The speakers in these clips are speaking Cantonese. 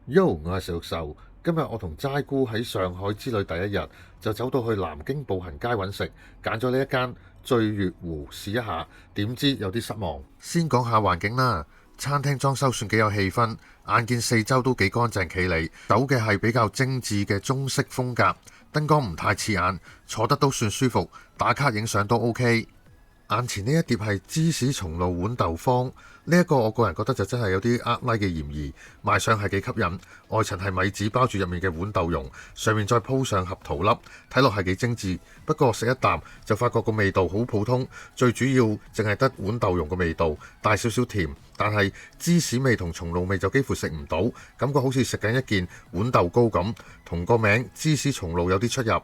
Yo，我係石玉壽。今日我同齋姑喺上海之旅第一日，就走到去南京步行街揾食，揀咗呢一間醉月湖試一下，點知有啲失望。先講下環境啦，餐廳裝修算幾有氣氛，眼見四周都幾乾淨企理，走嘅係比較精緻嘅中式風格，燈光唔太刺眼，坐得都算舒服，打卡影相都 OK。眼前呢一碟係芝士松露豌豆荒，呢一個我個人覺得就真係有啲呃 like 嘅嫌疑，賣相係幾吸引，外層係米紙包住入面嘅豌豆蓉，上面再鋪上合桃粒，睇落係幾精緻。不過食一啖就發覺個味道好普通，最主要淨係得豌豆蓉嘅味道，帶少少甜，但係芝士味同松露味就幾乎食唔到，感覺好似食緊一件豌豆糕咁，同個名芝士松露有啲出入。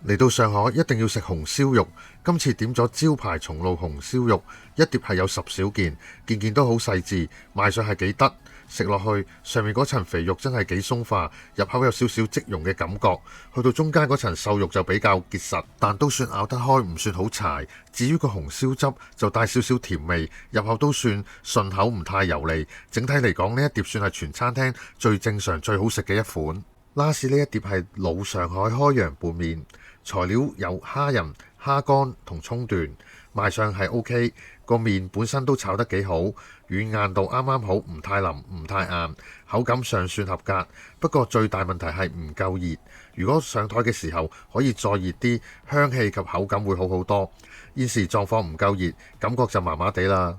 嚟到上海一定要食紅燒肉，今次點咗招牌松露紅燒肉，一碟係有10小件，件件都好細緻，賣相係幾得，食落去上面嗰層肥肉真係幾鬆化，入口有少少即溶嘅感覺，去到中間嗰層瘦肉就比較結實，但都算咬得開，唔算好柴。至於個紅燒汁就帶少少甜味，入口都算順口，唔太油膩。整體嚟講，呢一碟算係全餐廳最正常、最好食嘅一款。拉士呢一碟係老上海開陽拌麵，材料有蝦仁、蝦乾同葱段，賣相係 OK，個麵本身都炒得幾好，軟硬度啱啱好，唔太腍唔太硬，口感尚算合格。不過最大問題係唔夠熱，如果上枱嘅時候可以再熱啲，香氣及口感會好好多。現時狀況唔夠熱，感覺就麻麻地啦。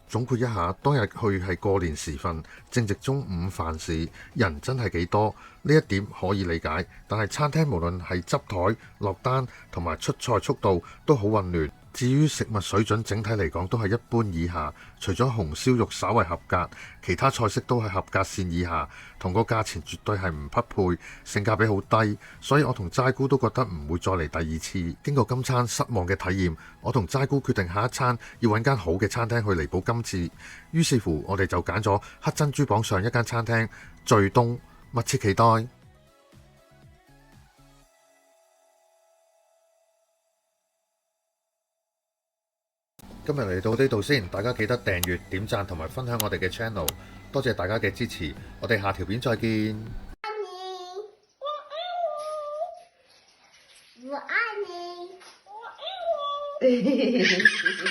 總括一下，當日去係過年時分，正值中午飯市，人真係幾多，呢一點可以理解。但係餐廳無論係執枱、落單同埋出菜速度都好混亂。至於食物水準，整體嚟講都係一般以下，除咗紅燒肉稍為合格，其他菜式都係合格線以下，同個價錢絕對係唔匹配，性價比好低，所以我同齋姑都覺得唔會再嚟第二次。經過今餐失望嘅體驗，我同齋姑決定下一餐要揾間好嘅餐廳去彌補今次，於是乎我哋就揀咗黑珍珠榜上一間餐廳醉東，密切期待。今日嚟到呢度先，大家記得訂閱、點讚同埋分享我哋嘅 channel，多謝大家嘅支持，我哋下條片再見。我愛你，我愛你。